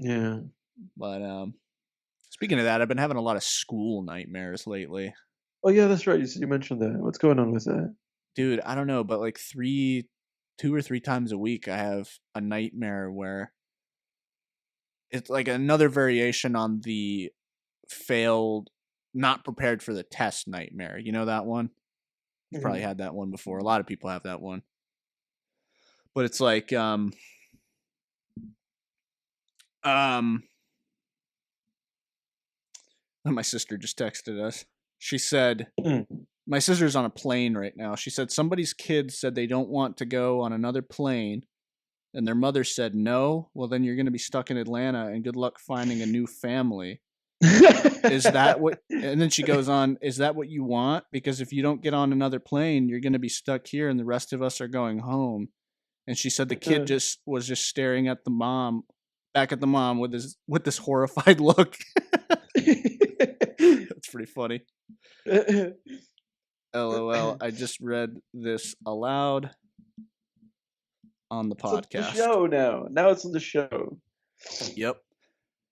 Yeah. But speaking of that, I've been having a lot of school nightmares lately. Oh yeah, that's right. You mentioned that. What's going on with that? Dude, I don't know, but like 2 or 3 times a week, I have a nightmare where it's like another variation on the failed, not prepared for the test nightmare. You know that one? You've probably Mhm. had that one before. A lot of people have that one. But it's like um my sister just texted us. She said Mm. my sister's on a plane right now. She said somebody's kids said they don't want to go on another plane and their mother said no. Well, then you're going to be stuck in Atlanta and good luck finding a new family. Is that what? And then she goes on, is that what you want? Because if you don't get on another plane, you're going to be stuck here and the rest of us are going home. And she said the kid just was just staring at the mom, back at the mom with this horrified look. That's pretty funny. LOL. I just read this aloud on the It's on the podcast. show now. Now it's on the show. Yep.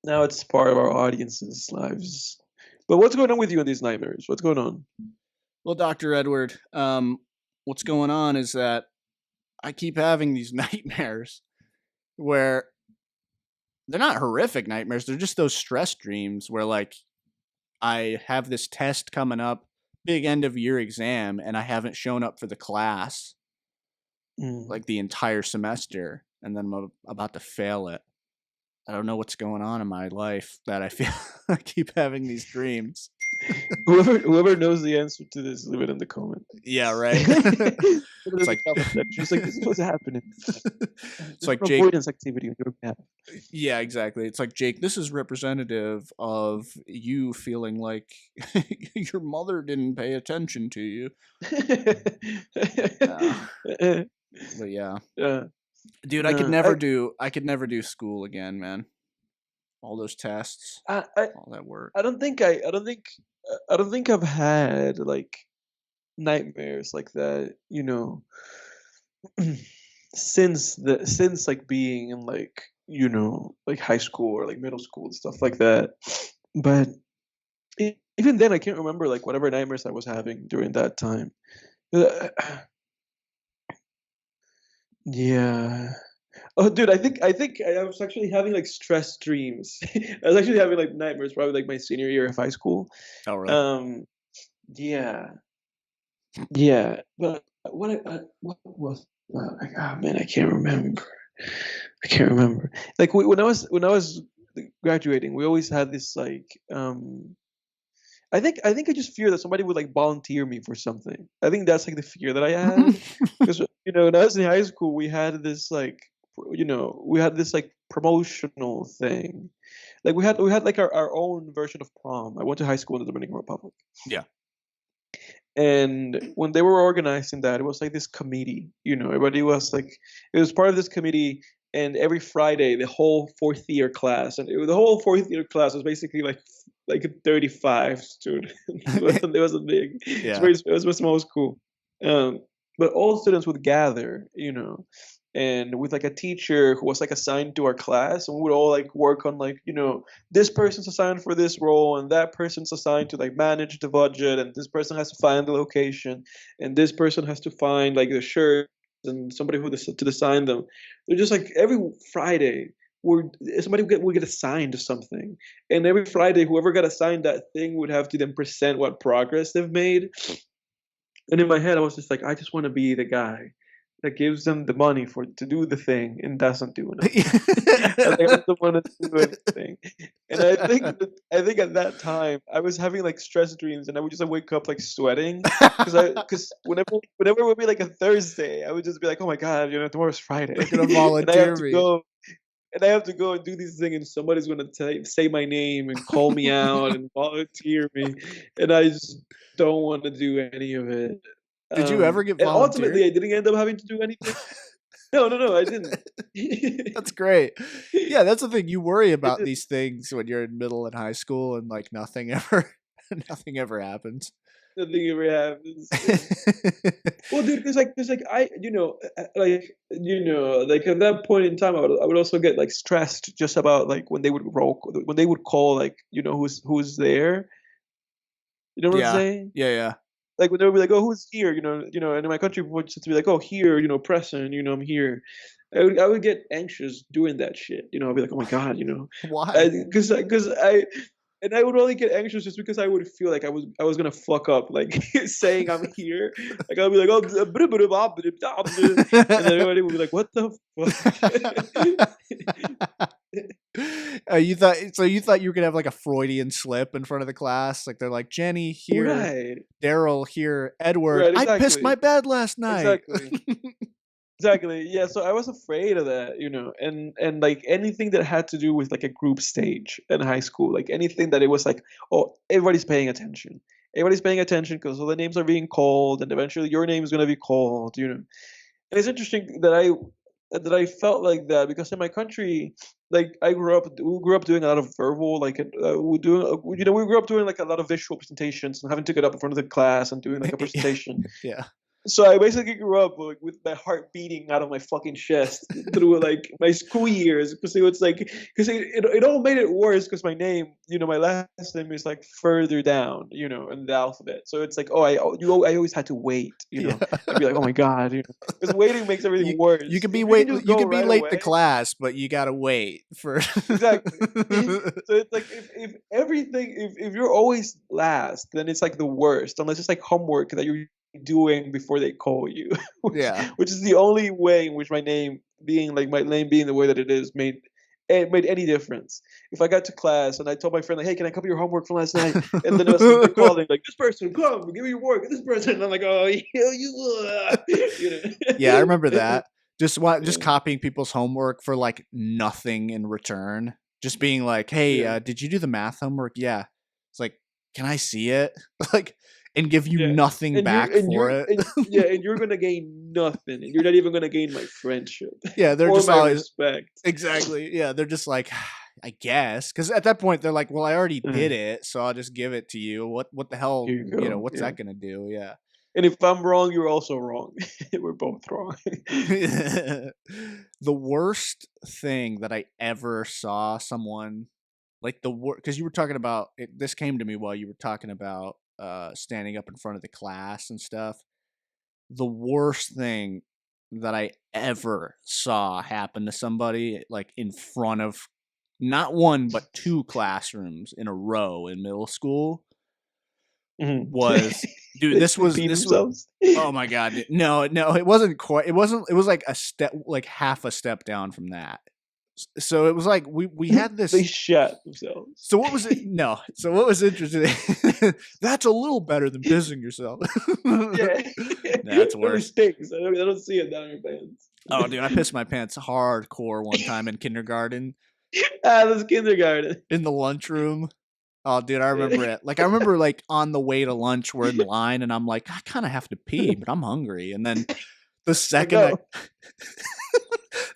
Now it's part of our audience's lives. But what's going on with you in these nightmares? What's going on? Well, Dr. Edward, what's going on is that I keep having these nightmares where they're not horrific nightmares. They're just those stress dreams where, like, I have this test coming up, big end of year exam, and I haven't shown up for the class Mm. like the entire semester, and then I'm about to fail it. I don't know what's going on in my life that I feel I keep having these dreams. Whoever knows the answer to this, leave it in the comment. Yeah, right. Put it It's in the like comment section. Just like this is what's happening. it's This is like an Jake. avoidance activity on your behalf. Yeah, exactly. It's like Jake. This is representative of you feeling like your mother didn't pay attention to you. But yeah, Yeah. dude, I could No, never do. I could never do school again, man. All those tests, I, I, all that work. I don't think I've had like nightmares like that. Since like being in like like high school or like middle school and stuff like that. But even then, I can't remember like whatever nightmares I was having during that time. Uh, Yeah. Oh, dude, I think I was actually having like stress dreams. I was actually having like nightmares probably like my senior year of high school. Oh, really? Um, yeah, yeah. But what was like, oh man, I can't remember. I can't remember. Like when I was graduating, we always had this like I think I just fear that somebody would like volunteer me for something. I think that's like the fear that I had because when I was in high school, we had this like we had this like promotional thing. Like we had like our own version of prom. I went to high school in the Dominican Republic. Yeah. And when they were organizing that, it was like this committee, everybody was like, it was part of this committee. And every Friday, the whole fourth year class, and the whole fourth year class was basically like 35 students. It wasn't big. Yeah. It was a small school. Um, but all students would gather, and with like a teacher who was like assigned to our class, and we would all like work on like, this person's assigned for this role, and that person's assigned to like manage the budget, and this person has to find the location, and this person has to find like the shirt and somebody to design them. They're just like every Friday, we're somebody would get assigned to something, and every Friday, whoever got assigned that thing would have to then present what progress they've made. And in my head, I was just like, I just want to be the guy that gives them the money to do the thing and doesn't do nothing. I think I don't want to do anything. And I think at that time I was having like stress dreams, and I would just like, wake up like sweating because whenever it would be like a Thursday, I would just be like, oh my god, tomorrow's Friday, They're gonna and I have volunteer to me. go. And I have to go and do this thing, and somebody's gonna say my name and call me out and volunteer me, and I just don't want to do any of it. Did you ever get And volunteered? ultimately, I didn't end up having to do anything. No, no, no, I didn't. That's great. Yeah, that's the thing. You worry I about did. these things when you're in middle and high school and like nothing ever Nothing ever happens. Nothing ever happens. Yeah. Well, dude, because I, like at that point in time, I would also get like stressed just about like when they would call like who's there. You know what I'm Yeah, saying? yeah, yeah. Like when they would be like, oh, who's here? And in my country, people would just be like, oh, here, present, I'm here. I would get anxious doing that shit. I'd be like, oh my god, Why? and I would only get anxious just because I would feel like I was gonna fuck up, like saying I'm here. Like I'll be like, oh, and then everybody would be like, what the fuck? You thought you were gonna have like a Freudian slip in front of the class, like they're like Jenny here, Right, Daryl here, Edward. right, I pissed my exactly, bed last night. exactly. Exactly. Yeah. So I was afraid of that, and like anything that had to do with like a group stage in high school, like anything that it was like, oh, everybody's paying attention. Everybody's paying attention because all the names are being called, and eventually your name is gonna be called. And it's interesting that I felt like that because in my country, like we grew up doing a lot of verbal, like we grew up doing like a lot of visual presentations and having to get up in front of the class and doing like a presentation. Yeah. So I basically grew up like with my heart beating out of my fucking chest through like my school years because it all made it worse because my name, my last name is like further down, in the alphabet. So it's like, I always had to wait, Yeah. and be like, oh my god, because waiting makes everything You worse. could be If you can wait just you go could be right late to away, class, but you gotta wait for exactly. So it's like if you're always last, then it's like the worst, unless it's like homework that you're doing before they call you, which Yeah. which is the only way in which my name being the way that it is made any difference. If I got to class and I told my friend like, "Hey, can I copy your homework from last night?" and then they're calling like, "This person, come, give me your work." This person, and I'm like, "Oh, Yeah, I remember that. Just Yeah, copying people's homework for like nothing in return. Just being like, "Hey, yeah, did you do the math homework?" Yeah. It's like, "Can I see it?" Like, and give you yeah. nothing back for it. And you're gonna gain nothing, and you're not even gonna gain my friendship Yeah, they're or just my always respect. exactly. Yeah, they're just like, I guess, because at that point they're like, "Well, I already did Uh, it, so I'll just give it to you. What the hell? Here you go. What's Yeah. that gonna do?" Yeah. And if I'm wrong, you're also wrong. We're both wrong. The worst thing that I ever saw someone like the worst because you were talking about it, this came to me while you were talking about standing up in front of the class and stuff. The worst thing that I ever saw happen to somebody like in front of not one but two classrooms in a row in middle school Mhm. was dude They this they was pee this was themselves? oh my god, no, it wasn't quite. It was like a step, like half a step down from that. So it was like we had They this. shat themselves. So what was it? No. So what was interesting? That's a little better than pissing yourself. Yeah. That's It really worse. stinks. I don't see it down your pants. Oh, dude, I pissed my pants hardcore one time in kindergarten That's kindergarten. in the lunchroom. Oh, dude, I remember it. Like, I remember, like, on the way to lunch, we're in line, and I'm like, I kind of have to pee, but I'm hungry. And then the Like, second I, go.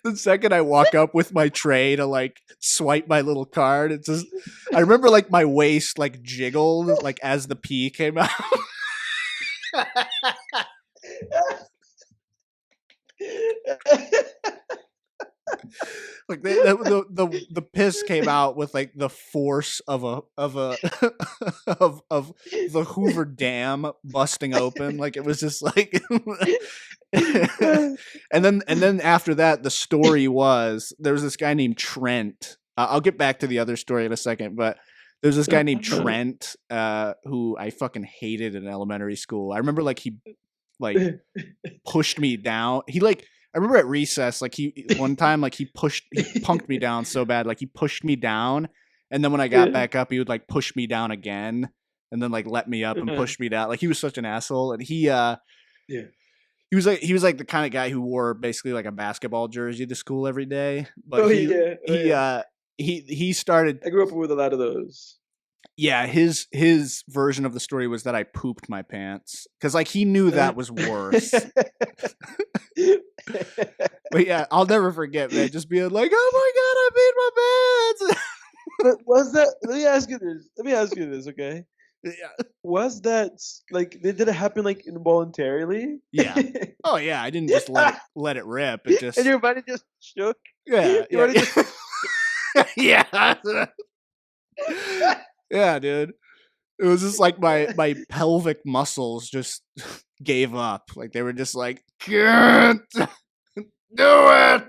the second I walk up with my tray to like swipe my little card, it's just, I remember like my waist like jiggled like as the pee came out. Like the piss came out with like the force of a of the Hoover Dam busting open. Like it was just like and then after that the story was there was this guy named Trent. I'll get back to the other story in a second, but there's this guy named Trent who I fucking hated in elementary school. I remember like he like pushed me down. He like I remember at recess, like he one time like he punked me down so bad, like he pushed me down, and then when I got Yeah. back up, he would like push me down again, and then like let me up and push me down. Like he was such an asshole, and Yeah. he was like the kind of guy who wore basically like a basketball jersey to school every day, but Oh yeah. Oh he yeah. he started I grew up with a lot of those. yeah, his version of the story was that I pooped my pants because like he knew that was worse. But yeah, I'll never forget, man. Just being like, "Oh my god, I peed my pants." But was that? Let me ask you this. Okay. Yeah. Was that like did it happen like involuntarily? Yeah. Oh yeah, I didn't just let it rip. It And just your body just shook. yeah, Your yeah, body just yeah. Yeah. Yeah, dude. It was just like my pelvic muscles just gave up. Like they were just like, can't do it.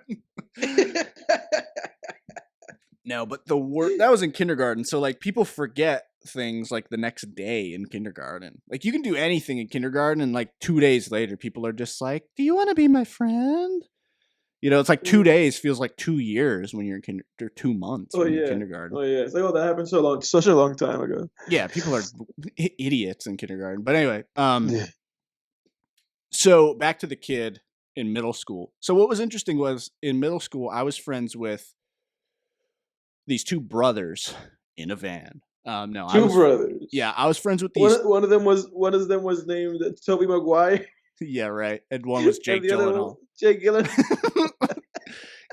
No, but the work that was in kindergarten. So like people forget things like the next day in kindergarten. Like you can do anything in kindergarten, and like 2 days later, people are just like, "Do you want to be my friend?" You know, it's like 2 days feels like 2 years when you're in or 2 months Oh when you're in yeah. kindergarten. Oh yeah. It's like, oh, that happened so long, such a long time ago. Yeah, people are idiots in kindergarten. But anyway, Yeah. so back to the kid in middle school. So what was interesting was in middle school, I was friends with these two brothers in a van. No, I Two was, brothers. yeah, I was friends with these. One of them was named Toby Maguire, Yeah, right. And one was and Jake the other one was Gyllenhaal. Jake Gyllenhaal.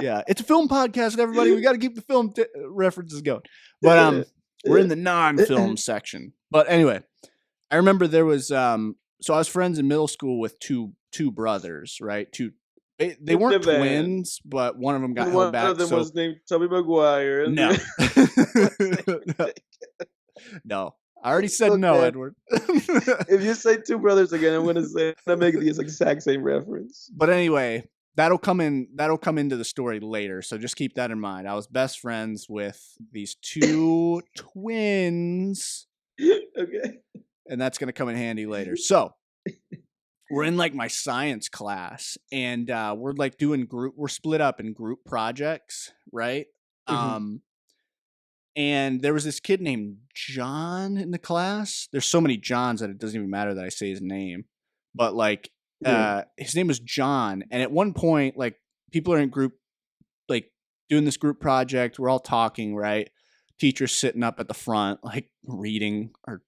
Yeah, it's a film podcast, everybody. We got to keep the film references going. But Yeah. we're in Yeah. the non-film section. But anyway, I remember there was so I was friends in middle school with two brothers, right? They In the weren't van, twins, but one of them got and held one of back. them So was named Toby Maguire, and no, the other was named no, Jake. no. I already said no, Okay. Edward. If you say two brothers again, I'm gonna make the exact same reference. But anyway, that'll come in. That'll come into the story later. So just keep that in mind. I was best friends with these two twins, Okay. and that's gonna come in handy later. So we're in like my science class, and we're like doing group. We're split up in group projects, right? Mhm. Um, and there was this kid named John in the class. There's so many Johns that it doesn't even matter that I say his name. But like Yeah. his name was John, and at one point like people are in group like doing this group project, we're all talking, right? Teacher's sitting up at the front like reading or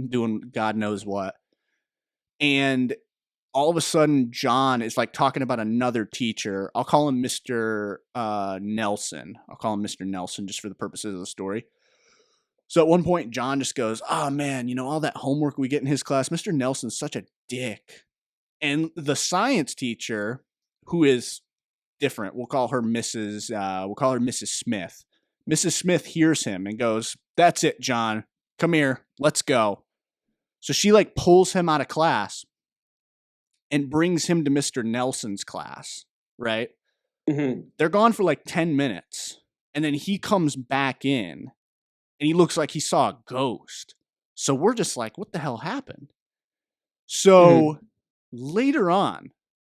doing God knows what. And all of a sudden John is like talking about another teacher. I'll call him Mr. Nelson. I'll call him Mr. Nelson just for the purposes of the story. So at one point, John just goes, "Oh man, all that homework we get in his class, Mr. Nelson's such a dick." And the science teacher, who is different, we'll call her Mrs. Smith. Mrs. Smith hears him and goes, "That's it, John. Come here. Let's go." So she like pulls him out of class and brings him to Mr. Nelson's class, right? Mhm. They're gone for like 10 minutes. And then he comes back in and he looks like he saw a ghost. So we're just like, what the hell happened? So Mhm. later on,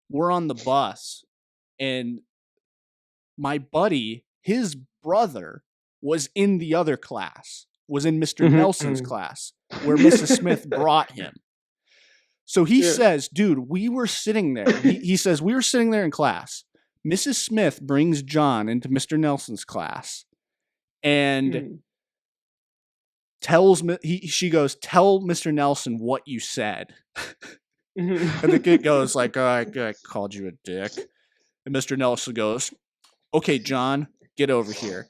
we're on the bus, and my buddy, his brother, was in the other class, was in Mr. Mhm. Nelson's Mhm. class, where Mrs. Smith brought him. So he Yeah. says, dude, we were sitting there. He says, we were sitting there in class. Mrs. Smith brings John into Mr. Nelson's class and Mhm. tells me, she goes, "Tell Mr. Nelson what you said." And the kid Mhm. goes like, "Oh, I called you a dick." And Mr. Nelson goes, "Okay, John, get over here."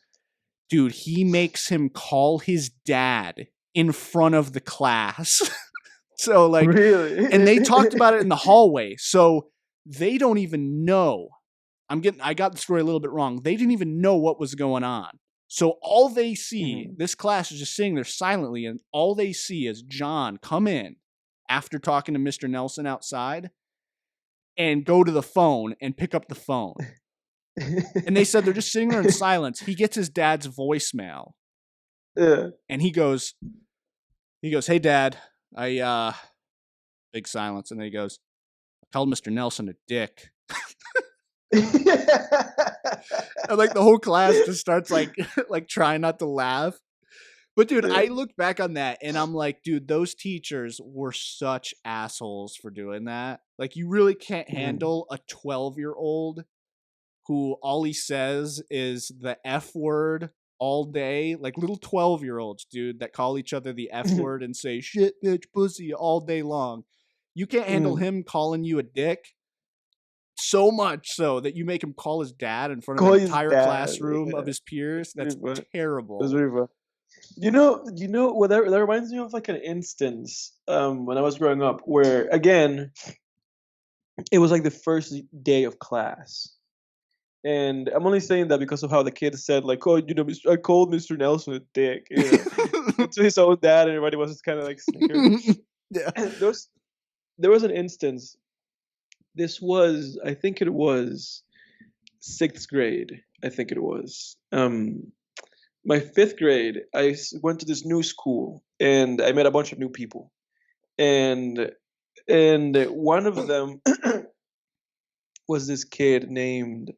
Dude, he makes him call his dad in front of the class. So like, and they talked about it in Really? the hallway. So they don't even know. I got the story a little bit wrong. They didn't even know what was going on. So all they see, Mhm. this class is just sitting there silently, and all they see is John come in after talking to Mr. Nelson outside and go to the phone and pick up the phone. And they said they're just sitting there in silence. He gets his dad's voicemail Yeah. and he goes, "Hey dad, I big silence." And then he goes, "I called Mr. Nelson a dick." And like the whole class just starts like like trying not to laugh. But dude, Yeah. I look back on that and I'm like, dude, those teachers were such assholes for doing that. Like you really can't Mhm. handle a 12-year-old who all he says is the F word all day. Like little 12-year-olds, dude, that call each other the F word and say shit, bitch, pussy all day long. You can't handle Mhm. him calling you a dick so much so that you make him call his dad in front of an Call his entire dad. classroom Yeah. of his peers. Pretty That's fun. That's terrible. pretty fun. Well, that reminds me of like an instance when I was growing up where again it was like the first day of class. And I'm only saying that because of how the kid said, like, "Oh, I called Mr. Nelson a dick," to his own dad, and everybody was just kind of like snickering. Yeah. there was there was an instance. This was, I think it was sixth grade. I think it was. My fifth grade. Went to this new school, and I met a bunch of new people, and one of them was this kid named.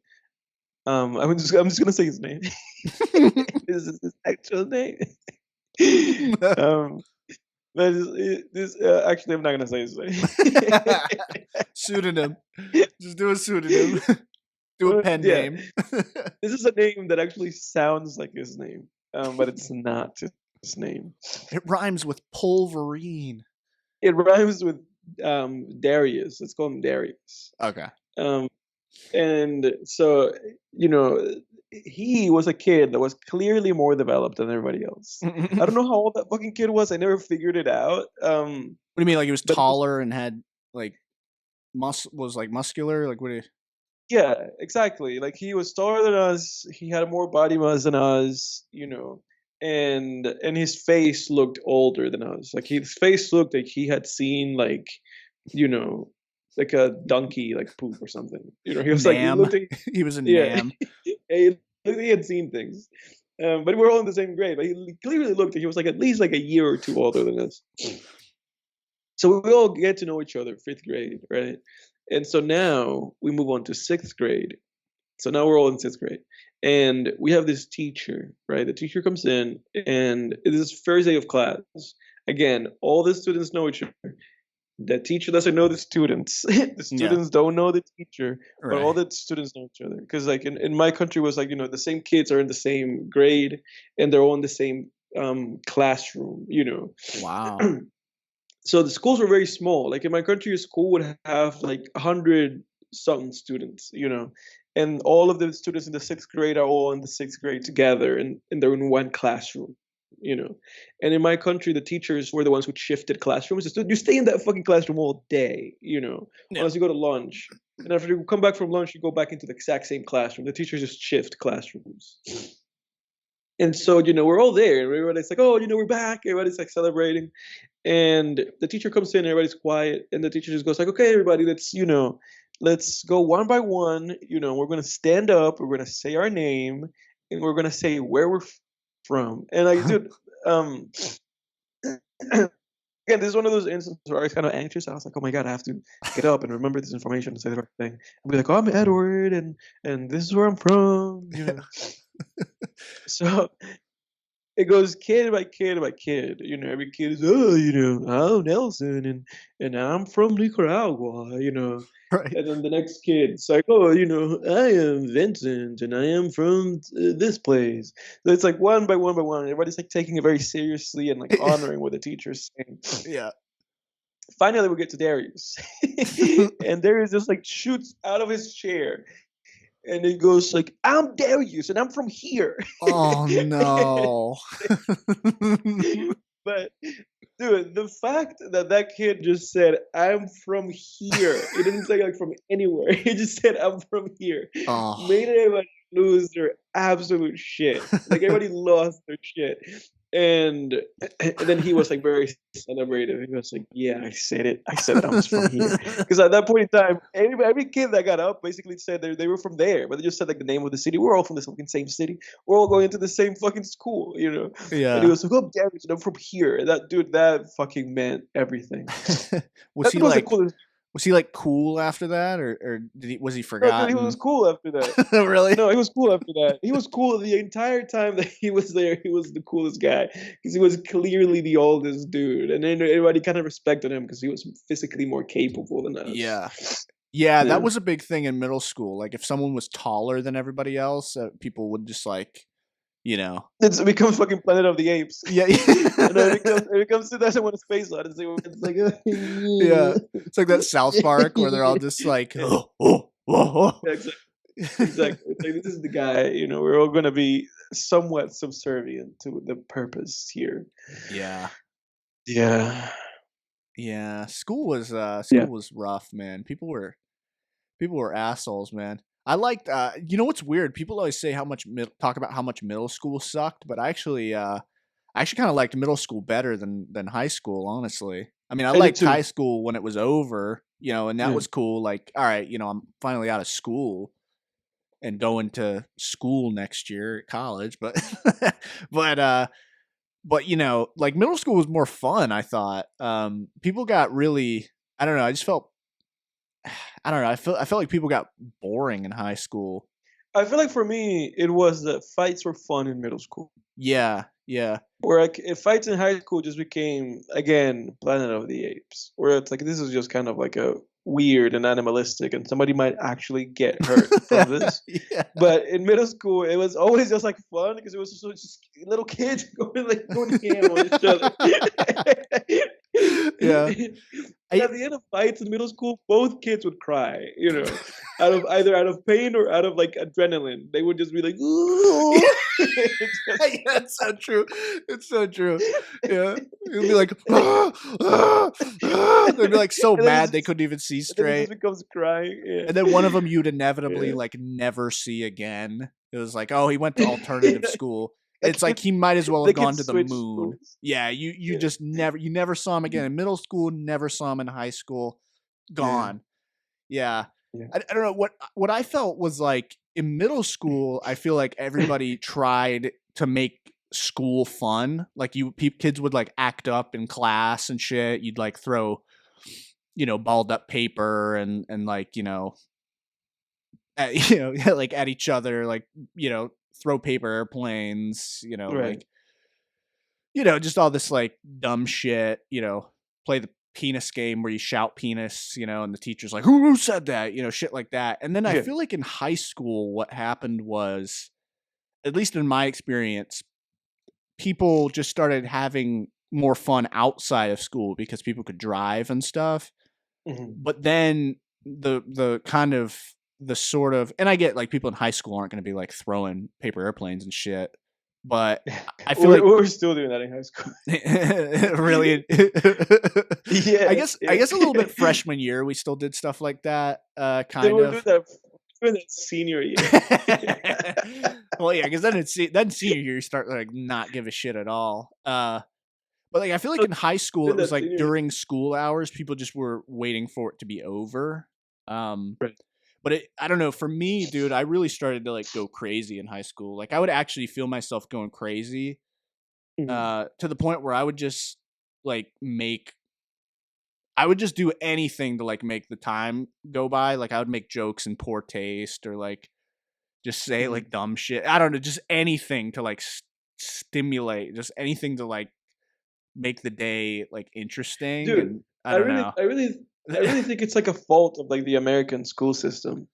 I'm just gonna say his name. This is his actual name. um, but actually, I'm not gonna say his name. Pseudonym. Just do a pseudonym. Do a pen Yeah, name. this is a name that actually sounds like his name, but it's not his name. It rhymes with pulverine. It rhymes with Darius. Let's call him Darius. Okay. Um, and so, you know, he was a kid that was clearly more developed than everybody else. I don't know how old that fucking kid was. I never figured it out. What do you mean? Like he was But it was, taller and had like was like muscular? Like what? Do you... yeah, exactly. Like he was taller than us. He had more body mass than us. And his face looked older than us. Like his face looked like he had seen you know, like a donkey like poop or something. He was like he Nam. looked like He was a yeah, Nam. he looked like he had seen things. But we were all in the same grade. But he clearly looked like he was like at least like a year or two older than us. So we all get to know each other, fifth grade, right? And so now we move on to sixth grade. So now we're all in sixth grade. And we have this teacher, right? The teacher comes in and it is first day of class. Again, all the students know each other. The teacher doesn't know the students. The Yeah. students don't know the teacher, but all Right. the students know each other. Because like in my country was like, the same kids are in the same grade and they're all in the same classroom. Wow. So the schools were very small. Like in my country, a school would have like 100 something students, and all of the students in the sixth grade are all in the sixth grade together, and they're in one classroom. And in my country, the teachers were the ones who shifted classrooms. So you stay in that fucking classroom all day, Yeah. unless you go to lunch. And after you come back from lunch, you go back into the exact same classroom. The teachers just shift classrooms. And so, we're all there. And everybody's like, oh, we're back. Everybody's like celebrating. And the teacher comes in, everybody's quiet, and the teacher just goes like, "Okay, everybody, let's go one by one. We're gonna stand up, we're gonna say our name, and we're gonna say where we're from." And I dude, um, again, this is one of those instances where I was kind of anxious. I was like, "Oh my god, I have to get up and remember this information and say the right thing." And be like, "Oh, I'm Edward, and this is where I'm from." So it goes kid by kid by kid. Every kid is, I'm Nelson, and I'm from Nicaragua. Right. And then the next kid's like, oh, I am Vincent, and I am from this place. So it's like one by one by one. Everybody's like taking it very seriously and like honoring what the teacher's saying. Yeah. Finally, we get to Darius, and Darius just like shoots out of his chair, and he goes like, "I'm Darius, and I'm from here." Oh no. But dude, the fact that that kid just said, "I'm from here," he didn't say like from anywhere. He just said, "I'm from here," Oh. made everybody lose their absolute shit. Like everybody lost their shit. And and then he was like very celebrative. He was like, "Yeah, I said it. I said that I was from here." Because at that point in time, every kid that got up basically said they were from there, but they just said like the name of the city. We're all from the fucking same city. We're all going to the same fucking school. And he Yeah. was like, "Oh, damn it, I'm from here." That dude, that fucking meant everything. Was That he dude was the like coolest. cool after that, or was he No, dude, he was forgotten? cool after that. Really? No, he was cool after that. He was cool the entire time that he was there. He was the coolest guy because he was clearly the oldest dude, and then everybody kind of respected him because he was physically more capable than us. Yeah. Yeah, that Yeah, was a big thing in middle school. Like if someone was taller than everybody else, people would just like, you know. it becomes fucking Planet of the Apes. Yeah. And then it becomes 2001: A Space Odyssey. It's like, Yeah. It's like that South Park where they're all just like, oh, oh, oh, oh. yeah, exactly. Exactly. It's like this is the guy. We're all gonna be somewhat subservient to the purpose here. Yeah. Yeah. Yeah. Yeah. School was rough, man. People were assholes, man. I liked you know what's weird? People always say talk about how much middle school sucked, but I actually kind of liked middle school better than high school, honestly. I mean, I I did liked too. high school when it was over, and that Yeah. was cool. Like, all right, I'm finally out of school and going to school next year at college, but but but like middle school was more fun, I thought. People got really, I don't know, I just felt I don't know, I felt like people got boring in high school. I feel like for me, it was that fights were fun in middle school. Yeah, yeah. Where like if fights in high school just became again Planet of the Apes, where it's like this is just kind of like a weird and animalistic, and somebody might actually get hurt from this. Yeah. But in middle school, it was always just like fun because it was just little kids going ham on each other. Yeah. And I at the end of fights in middle school, both kids would cry, out of pain or out of like adrenaline. They would just be like, "Ooh!" Yeah, it's so true. It's so true. Yeah. It'll be like, "Ah, ah, ah." They'd be like so and then mad they couldn't even see then it just straight. becomes crying. And then one of them you'd Yeah, inevitably yeah. like never see again. It was like, oh, he went to alternative school. That It's like kid, he might as well have that kid gone to the switched moon. schools. Yeah, you Yeah, just never saw him again in middle school, never saw him in high school, yeah, gone. Yeah. yeah. I don't know what I felt was like in middle school, I feel like everybody tried to make school fun. Like kids would like act up in class and shit. You'd like throw, balled up paper and like, at, like at each other, like, throw paper airplanes, Right. like, just all this like dumb shit, play the penis game where you shout penis, and the teacher's like, who said that? Shit like that. And then I Yeah. feel like in high school, what happened was, at least in my experience, people just started having more fun outside of school because people could drive and stuff. Mhm. But then the kind of the sort of, and I get like people in high school aren't going to be like throwing paper airplanes and shit, but I feel We're like we're still doing that in high school. really Yeah, I yeah. guess a little bit freshman year we still did stuff like that, Then kind we're doing of. that senior year. Well, yeah, because then senior year you start like not give a shit at all. But like I feel like No, in high school doing it was that like senior year. during school hours people just were waiting for it to be over. Um, Right. but I don't know, for me, dude, I really started to like go crazy in high school. Like I would actually feel myself going crazy, Mhm. to the point where I would just like I would just do anything to like make the time go by. Like I would make jokes in poor taste or like just say Mhm. like dumb shit. I don't know, just anything to like stimulate, just anything to like make the day like interesting. Dude, And I I don't really know. I really I really think it's like a fault of like the American school system.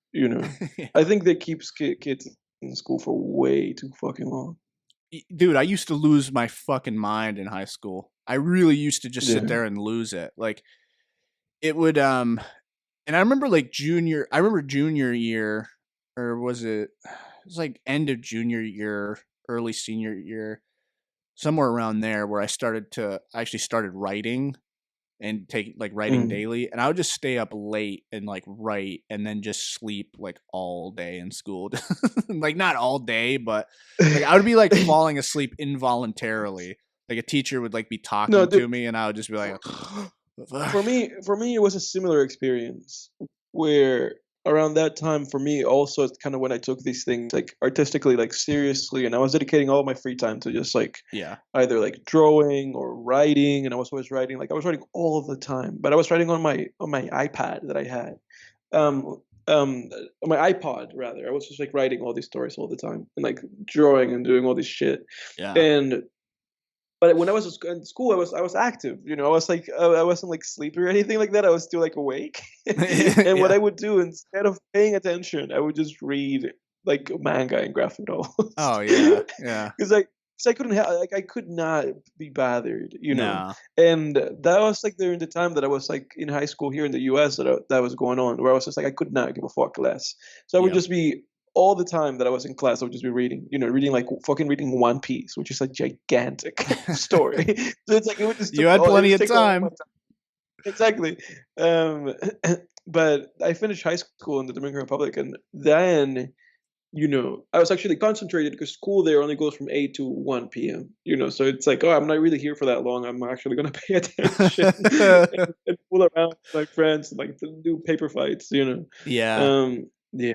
I think they keep kids in school for way too fucking long. Dude, I used to lose my fucking mind in high school. I really used to just sit Yeah. there and lose it. Like it would and I remember junior year, or was it was like end of junior year, early senior year, somewhere around there where I actually started writing and take like writing Mm. daily, and I would just stay up late and like write and then just sleep like all day in school. Like not all day, but like I would be like falling asleep involuntarily. Like a teacher would like be No, talking dude, to me and I would just be like for me it was a similar experience where around that time for me also it's kind of when I took these things like artistically like seriously, and I was dedicating all my free time to just like yeah. either like drawing or writing, and I was always writing, like I was writing all the time, but I was writing on my iPad that I had. On my iPod rather. I was just like writing all these stories all the time and like drawing and doing all this shit. Yeah. And but when I was in school, I was active. I was like I wasn't like sleepy or anything like that. I was still like awake. And what Yeah. I would do instead of paying attention, I would just read like manga and graphic novels. Oh yeah. Yeah. Because like 'cause I couldn't like, I could not be bothered, you know? No. And that was, like, during the time that I was, like, in high school here in the US that was going on, where I was just like, I could not give a fuck less. So I would Yep. just be all the time that I was in class, I would just be reading, reading, like, fucking reading One Piece, which is a gigantic story. So it's like, You had it plenty would of take all my time. time. Exactly. Um, but I finished high school in the Dominican Republic, and then I was actually concentrated because school there only goes from 8 to 1 p.m., so it's like, oh, I'm not really here for that long. I'm actually going to pay attention and fool around with my friends, like to do paper fights. Yeah. Yeah.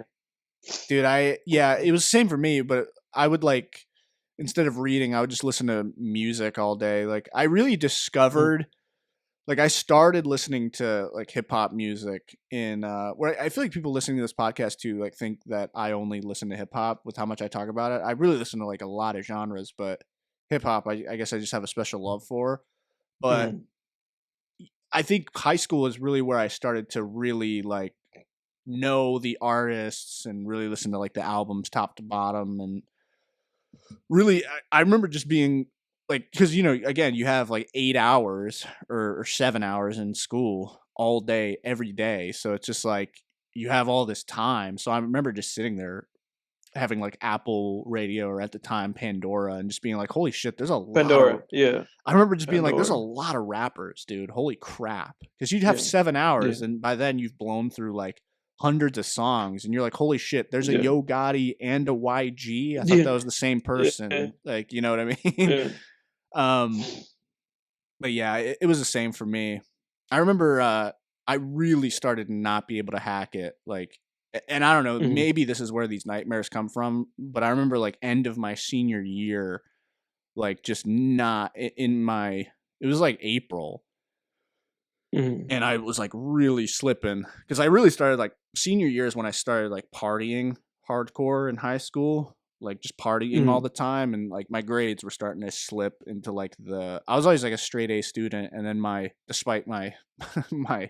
Dude, yeah, it was the same for me, but I would like instead of reading, I would just listen to music all day. Like I really Mm. discovered like I started listening to like hip hop music in where I feel like people listening to this podcast too like think that I only listen to hip hop with how much I talk about it. I really listen to like a lot of genres, but hip hop I guess I just have a special love for. But Mhm. I think high school is really where I started to really like know the artists and really listen to like the albums top to bottom and really I remember just being like because again you have like 8 hours or 7 hours in school all day every day, so it's just like you have all this time. So I remember just sitting there having like Apple Radio or at the time Pandora and just being like, holy shit, there's a lot of Pandora. Yeah. I remember just being like, there's a Pandora. lot of rappers, dude. Holy crap. Because you'd have Yeah. 7 hours, Yeah. and by then you've blown through like hundreds of songs, and you're like, holy shit, there's a Yeah. Yo Gotti and a YG. I thought Yeah. that was the same Yeah. person. Like, you know what I mean? Yeah. um, but yeah, it was the same for me. I remember I really started to not be able to hack it. Like, and I don't know, Mhm. maybe this is where these nightmares come from, but I remember like end of my senior year, like just not in my, it was like April Mhm. and I was like really slipping because I really started like senior years when I started like partying hardcore in high school, like just partying all Mhm. the time, and like my grades were starting to slip into like the. I was always like a straight A student, and then despite my my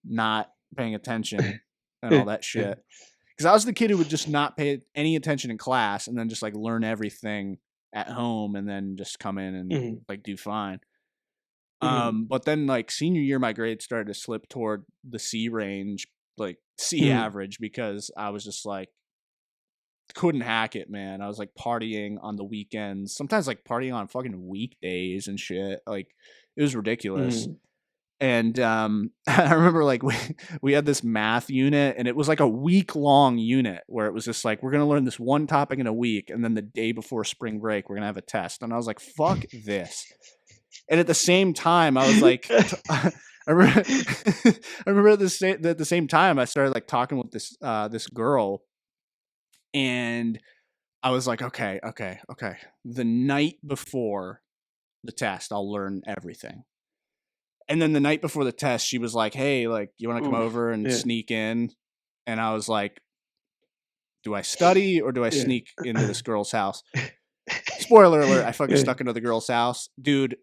not paying attention and all that Yeah. shit, because I was the kid who would just not pay any attention in class and then just like learn everything at home and then just come in and Mhm. like do fine. Mhm. But then like senior year, my grades started to slip toward the C range, like C Mhm. average, because I was just like couldn't hack it, man. I was like partying on the weekends, sometimes like partying on fucking weekdays and shit. Like it was ridiculous. Mhm. And I remember like we had this math unit, and it was like a week long unit where it was just like we're gonna learn this one topic in a week, and then the day before spring break we're gonna have a test. And I was like, fuck this. And at the same time, I was like, I remember, I remember at the same time, I started like talking with this girl, and I was like, okay, okay, okay. The night before the test, I'll learn everything. And then the night before the test, she was like, hey, like, you want to come Oof. over and Yeah. sneak in? And I was like, do I study or do I Yeah. sneak into this girl's house? Spoiler alert, I fucking Yeah. stuck into the girl's house. Dude,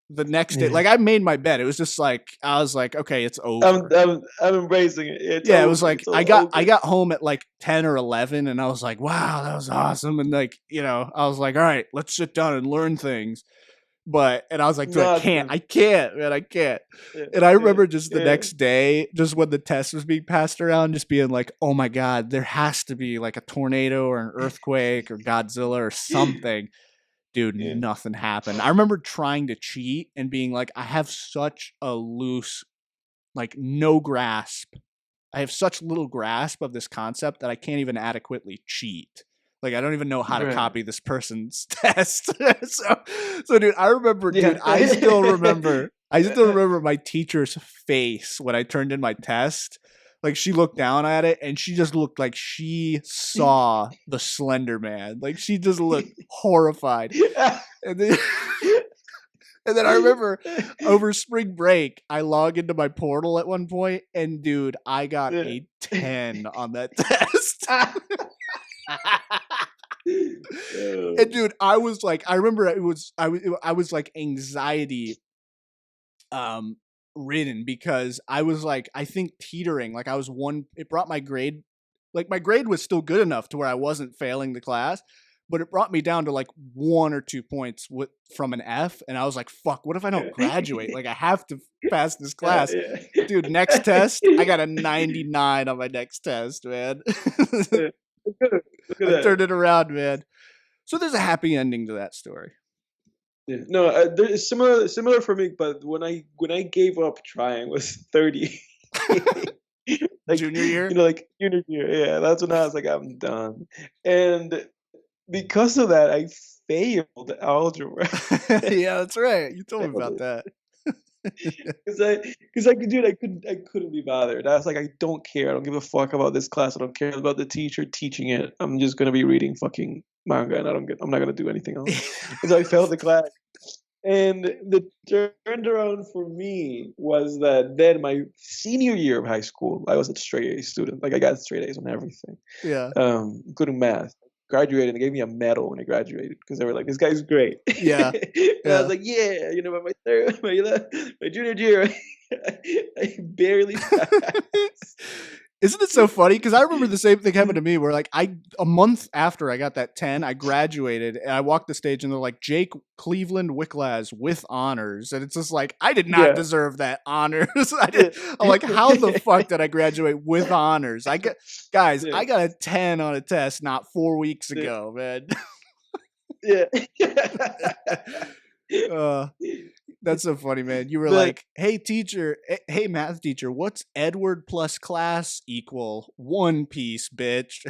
the next day, Yeah. like I made my bed. It was just like I was like, okay, it's I'm over. I'm I'm embracing it. It's Yeah, it was over. like It's I all got I over. got home at like 10 or 11 and I was like, wow, that was awesome. And like, I was like, all right, let's sit down and learn things. And I was like, dude, Nothing. I can't, man, I can't. Yeah. And I Yeah. remember just the Yeah. next day, just when the test was being passed around, just being like, oh my God, there has to be like a tornado or an earthquake or Godzilla or something. Dude, Yeah. nothing happened. I remember trying to cheat and being like, I have such a loose, like, no grasp. I have such little grasp of this concept that I can't even adequately cheat. Like, I don't even know how to Right. copy this person's test. So, dude, Yeah. I still remember my teacher's face when I turned in my test. Like, she looked down at it and she just looked like she saw the Slender Man. Like, she just looked horrified. And then, and then I remember over spring break, I log into my portal at one point, and dude, I got Yeah. a 10 on that test. And dude, I was like, I remember I was like anxiety um ridden because I was like, I think teetering, like it brought my grade, like my grade was still good enough to where I wasn't failing the class, but it brought me down to like 1 or 2 points from an F, and I was like, "Fuck! What if I don't graduate? Like, I have to pass this Yeah, class." yeah. Dude, next test, I got a 99 on my next test, man. Yeah. Look at I turned that. it around, man. So there's a happy ending to that story. Yeah. No, there is similar for me, but when I gave up trying was 30. Like, Junior year? like junior year. Yeah, that's when I was like, I'm done. And because of that, I failed algebra. Yeah, that's right. You told me Failed about it. that. Because I could do it, I couldn't be bothered. I was like, I don't care. I don't give a fuck about this class. I don't care about the teacher teaching it. I'm just gonna be reading fucking manga, and I'm not gonna do anything else. And so I failed the class. And the turnaround for me was that then my senior year of high school, I was a straight A student. Like I got straight A's on everything, Yeah. including math. Graduated and they gave me a medal when I graduated because they were like, "This guy's great." Yeah. And I was Yeah. like, "Yeah, by my third, my junior year, I barely passed." Isn't it so funny? Because I remember the same thing happened to me where like a month after I got that 10, I graduated and I walked the stage and they're like, Jake Cleveland Wicklaz with honors. And it's just like, I did not Yeah, deserve that honors. yeah, I'm like, how the fuck did I graduate with honors? Guys, yeah, I got a 10 on a test not 4 weeks yeah, ago, man. yeah. uh, That's so funny, man. You were But like, "Hey teacher, hey math teacher, what's Edward plus class equal? One Piece, bitch."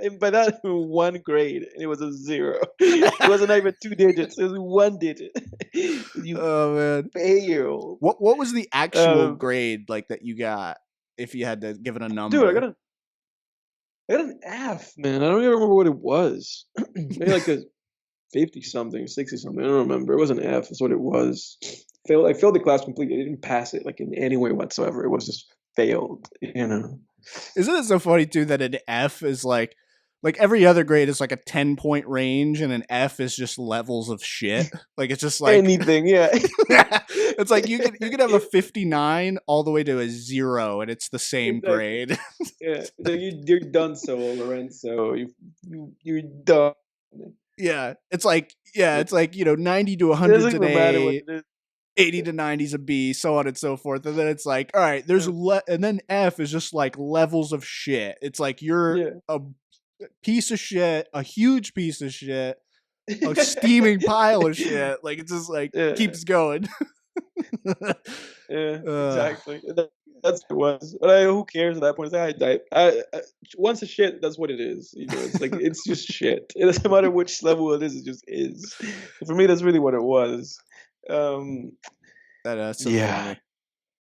and by that, 1 grade, and it was a zero. It wasn't even 2 digits. It was 1 digit. You Oh man, failed. what was the actual Um, grade like that you got if you had to give it a dude, I number? got an F, man. I don't even remember what it was. Maybe like a 50 something, 60 something. I don't remember. It was an F. That's what it was. I failed the class completely. I didn't pass it like in any way whatsoever. It was just failed. Isn't it so funny too that an F is like every other grade is like a 10-point range and an F is just levels of shit. Like it's just like Anything, yeah. it's like you could have a 59 all the way to a 0 and it's the same Exactly. grade. Yeah. So you're done, so Lorenzo. You're done. Yeah, it's like 90 to It doesn't 100's an even matter what A, it is. 80 to 90's a B, so on and so forth. And then it's like, all right, Yeah. and then F is just like levels of shit. It's like you're Yeah. a piece of shit, a huge piece of shit, a steaming pile of shit. Like it just like Yeah. keeps going. Yeah. uh, Exactly. That's what it was. But who cares at that point? Once a shit, that's what it is. It's like it's just shit. It doesn't matter which level it is. It just is. For me, that's really what it was. Um, that's so yeah. funny.